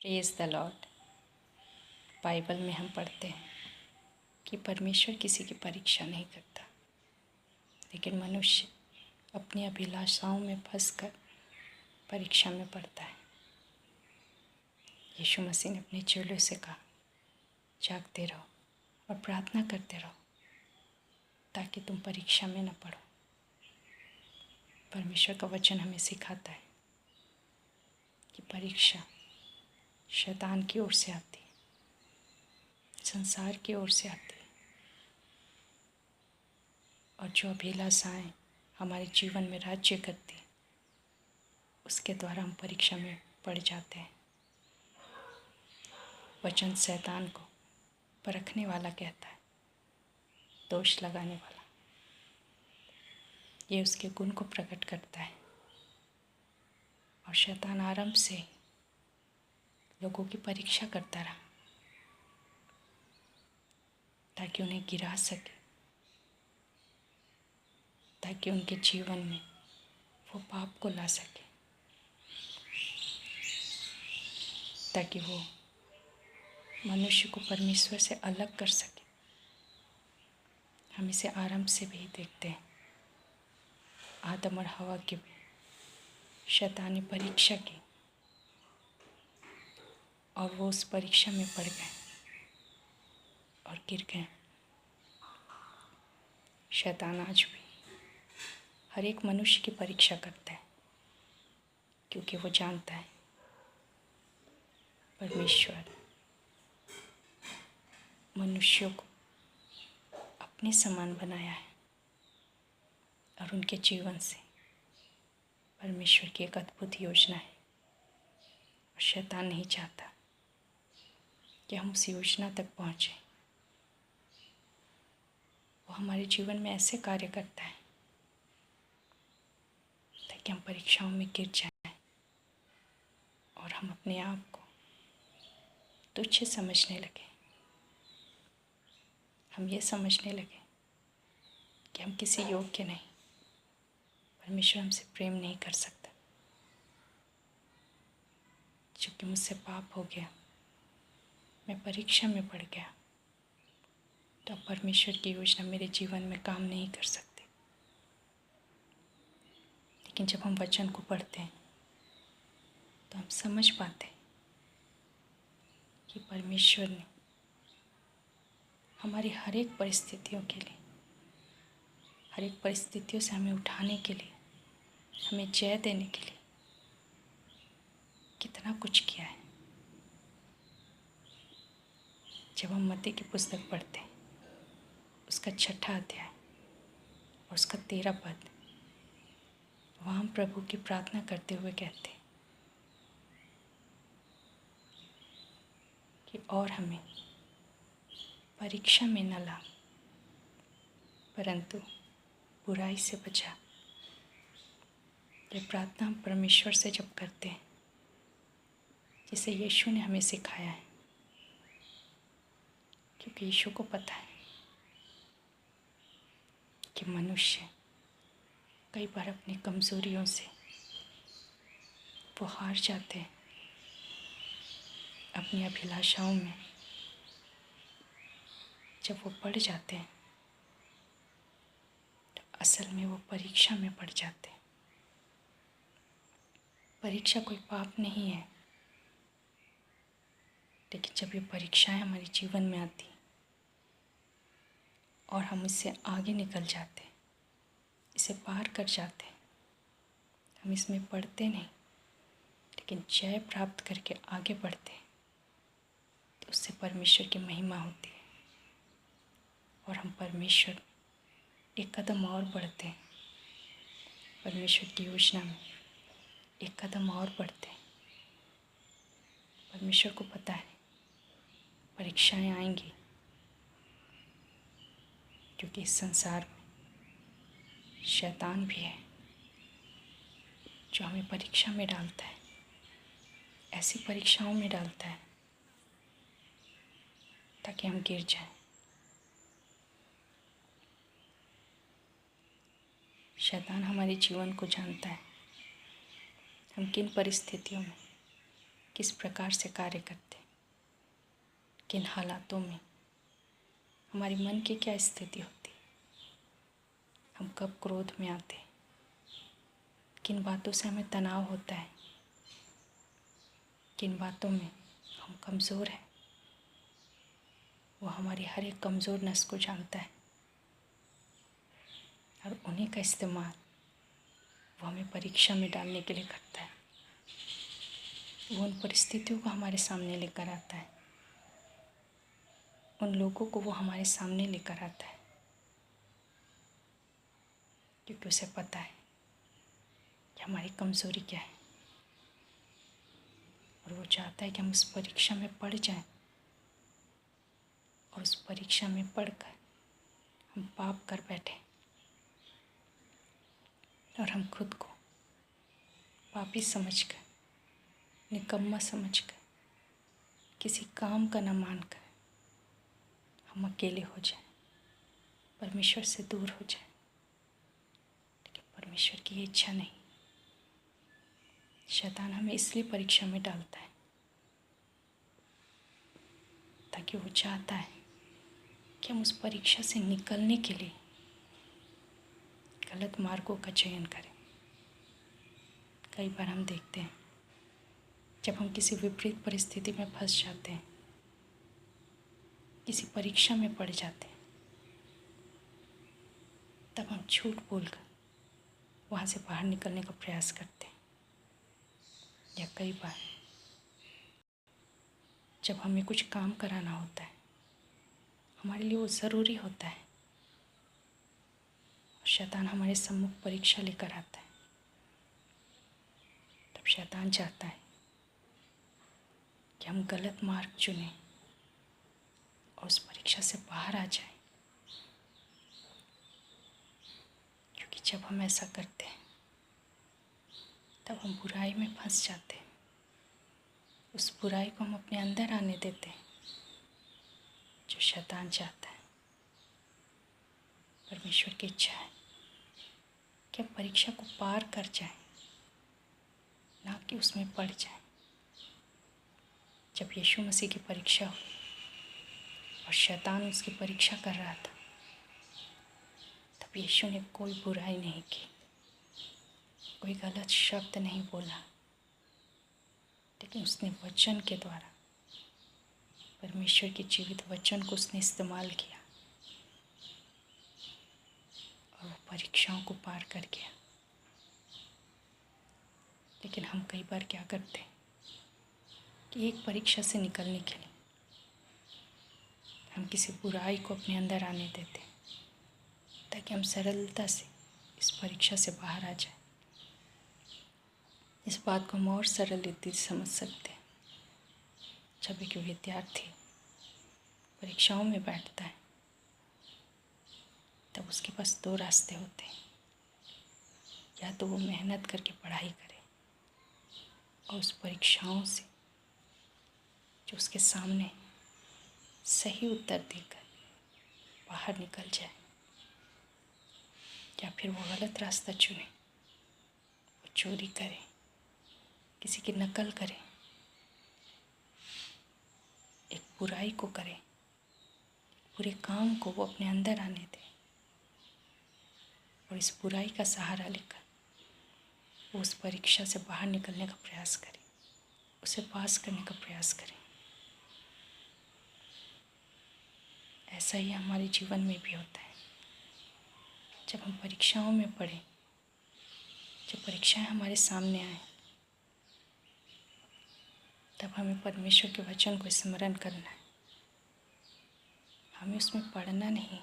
Praise the Lord. Bible में हम पढ़ते हैं कि परमेश्वर किसी की परीक्षा नहीं करता, लेकिन मनुष्य अपनी अभिलाषाओं में फंसकर परीक्षा में पड़ता है। यीशु मसीह ने अपने चेलों से कहा, जागते रहो और प्रार्थना करते रहो ताकि तुम परीक्षा में न पड़ो। परमेश्वर का वचन हमें सिखाता है कि परीक्षा शैतान की ओर से आती है, संसार की ओर से आती है, और जो अभिलाषाएं हमारे जीवन में राज्य करती हैं उसके द्वारा हम परीक्षा में पड़ जाते हैं। वचन शैतान को परखने वाला कहता है, दोष लगाने वाला। ये उसके गुण को प्रकट करता है, और शैतान आरंभ से ही लोगों की परीक्षा करता रहा ताकि उन्हें गिरा सके, ताकि उनके जीवन में वो पाप को ला सके, ताकि वो मनुष्य को परमेश्वर से अलग कर सके। हम इसे आरंभ से भी देखते हैं। आदम और हवा की भी शैतान ने परीक्षा की और वो उस परीक्षा में पड़ गए और गिर गए। शैतान आज भी हर एक मनुष्य की परीक्षा करता है, क्योंकि वो जानता है परमेश्वर मनुष्यों को अपने समान बनाया है, और उनके जीवन से परमेश्वर की एक अद्भुत योजना है। और शैतान नहीं चाहता कि हम उस योजना तक पहुँचें। वो हमारे जीवन में ऐसे कार्य करता है ताकि हम परीक्षाओं में गिर जाएं और हम अपने आप को तुच्छ समझने लगे। हम ये समझने लगे कि हम किसी योग्य नहीं, परमेश्वर हमसे प्रेम नहीं कर सकता, क्योंकि मुझसे पाप हो गया, मैं परीक्षा में पड़ गया, तो अब परमेश्वर की योजना मेरे जीवन में काम नहीं कर सकती। लेकिन जब हम वचन को पढ़ते हैं तो हम समझ पाते हैं कि परमेश्वर ने हमारी हर एक परिस्थितियों के लिए, हर एक परिस्थितियों से हमें उठाने के लिए, हमें जय देने के लिए कितना कुछ किया है। जब हम मत्ती की पुस्तक पढ़ते हैं, उसका 6वां अध्याय और उसका 13वां पद, वहाँ हम प्रभु की प्रार्थना करते हुए कहते हैं कि और हमें परीक्षा में न ला, परंतु बुराई से बचा। ये प्रार्थना हम परमेश्वर से जब करते हैं, जिसे यीशु ने हमें सिखाया है, क्योंकि यीशु को पता है कि मनुष्य कई बार अपनी कमज़ोरियों से वो हार जाते हैं। अपनी अभिलाषाओं में जब वो पड़ जाते हैं तो असल में वो परीक्षा में पड़ जाते हैं। परीक्षा कोई पाप नहीं है, लेकिन जब ये परीक्षाएं हमारे जीवन में आती और हम इससे आगे निकल जाते, इसे पार कर जाते, हम इसमें पढ़ते नहीं लेकिन जय प्राप्त करके आगे बढ़ते, तो उससे परमेश्वर की महिमा होती है और हम परमेश्वर एक कदम और बढ़ते हैं। परमेश्वर की योजना में एक कदम और बढ़ते हैं। परमेश्वर को पता है परीक्षाएं आएंगी, क्योंकि इस संसार में शैतान भी है जो हमें परीक्षा में डालता है, ऐसी परीक्षाओं में डालता है ताकि हम गिर जाएं। शैतान हमारे जीवन को जानता है, हम किन परिस्थितियों में, किस प्रकार से कार्य करते, किन हालातों में हमारी मन की क्या स्थिति होती, हम कब क्रोध में आते, किन बातों से हमें तनाव होता है, किन बातों में हम कमज़ोर हैं। वो हमारी हर एक कमज़ोर नस को जानता है और उन्हीं का इस्तेमाल वो हमें परीक्षा में डालने के लिए करता है। वो उन परिस्थितियों को हमारे सामने लेकर आता है, उन लोगों को वो हमारे सामने लेकर आता है, क्योंकि उसे पता है कि हमारी कमज़ोरी क्या है और वो चाहता है कि हम उस परीक्षा में पढ़ जाएं और उस परीक्षा में पढ़कर हम पाप कर बैठे और हम खुद को पापी समझकर, निकम्मा समझकर, किसी काम का न मानकर हम अकेले हो जाएं, परमेश्वर से दूर हो जाएं। लेकिन परमेश्वर की ये इच्छा नहीं। शैतान हमें इसलिए परीक्षा में डालता है ताकि वो चाहता है कि हम उस परीक्षा से निकलने के लिए गलत मार्गों का चयन करें। कई बार हम देखते हैं जब हम किसी विपरीत परिस्थिति में फंस जाते हैं, किसी परीक्षा में पड़ जाते हैं, तब हम झूठ बोलकर वहाँ से बाहर निकलने का प्रयास करते हैं। या कई बार जब हमें कुछ काम कराना होता है, हमारे लिए वो ज़रूरी होता है और शैतान हमारे सम्मुख परीक्षा लेकर आता है, तब शैतान चाहता है कि हम गलत मार्ग चुनें और उस परीक्षा से बाहर आ जाएं। क्योंकि जब हम ऐसा करते हैं तब हम बुराई में फंस जाते हैं, उस बुराई को हम अपने अंदर आने देते हैं जो शैतान चाहता है। परमेश्वर की इच्छा है कि हम परीक्षा को पार कर जाएं, ना कि उसमें पड़ जाएं। जब यीशु मसीह की परीक्षा हुई और शैतान उसकी परीक्षा कर रहा था, तब यीशु ने कोई बुराई नहीं की, कोई गलत शब्द नहीं बोला, लेकिन उसने वचन के द्वारा, परमेश्वर के जीवित वचन को उसने इस्तेमाल किया और वो परीक्षाओं को पार कर गया। लेकिन हम कई बार क्या करते हैं कि एक परीक्षा से निकलने के लिए हम किसी बुराई को अपने अंदर आने देते हैं ताकि हम सरलता से इस परीक्षा से बाहर आ जाएं। इस बात को हम और सरल रीति से समझ सकते हैं। जब एक विद्यार्थी परीक्षाओं में बैठता है तब उसके पास दो रास्ते होते हैं। या तो वो मेहनत करके पढ़ाई करे और उस परीक्षाओं से जो उसके सामने सही उत्तर देकर बाहर निकल जाए, या फिर वो गलत रास्ता चुने, वो चोरी करे, किसी की नकल करे, एक बुराई को करे, बुरे काम को वो अपने अंदर आने दे और इस बुराई का सहारा लेकर वो उस परीक्षा से बाहर निकलने का प्रयास करे, उसे पास करने का प्रयास करे। ऐसा ही हमारे जीवन में भी होता है। जब हम परीक्षाओं में पढ़ें, जब परीक्षाएं हमारे सामने आए, तब हमें परमेश्वर के वचन को स्मरण करना है। हमें उसमें पढ़ना नहीं,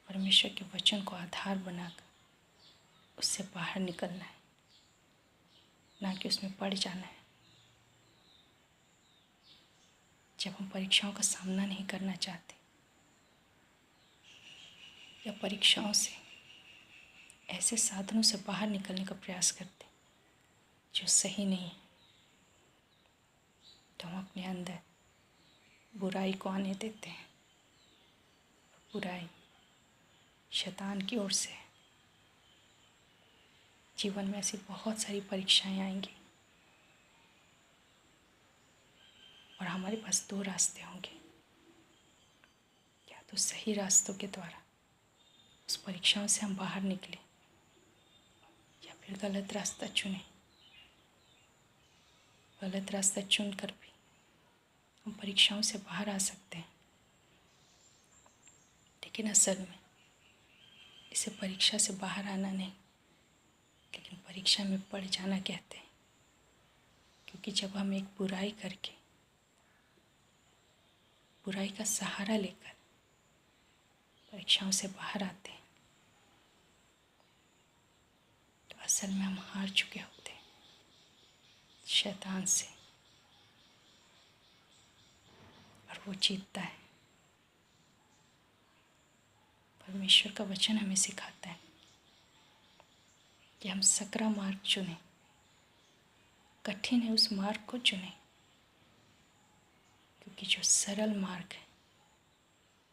परमेश्वर के वचन को आधार बनाकर उससे बाहर निकलना है, ना कि उसमें पड़ जाना है। जब हम परीक्षाओं का सामना नहीं करना चाहते या परीक्षाओं से ऐसे साधनों से बाहर निकलने का प्रयास करते जो सही नहीं, तो हम अपने अंदर बुराई को आने देते हैं। बुराई शैतान की ओर से। जीवन में ऐसी बहुत सारी परीक्षाएं आएंगी हमारे पास दो रास्ते होंगे, या तो सही रास्तों के द्वारा उस परीक्षाओं से हम बाहर निकले, या फिर गलत रास्ता चुने। गलत रास्ता चुनकर भी हम परीक्षाओं से बाहर आ सकते हैं, लेकिन असल में इसे परीक्षा से बाहर आना नहीं, लेकिन परीक्षा में पड़ जाना कहते हैं। क्योंकि जब हम एक बुराई करके, बुराई का सहारा लेकर परीक्षाओं से बाहर आते हैं, तो असल में हम हार चुके होते हैं शैतान से, और वो जीतता है। परमेश्वर का वचन हमें सिखाता है कि हम सकरा मार्ग चुनें, कठिन है उस मार्ग को चुनें, क्योंकि जो सरल मार्ग है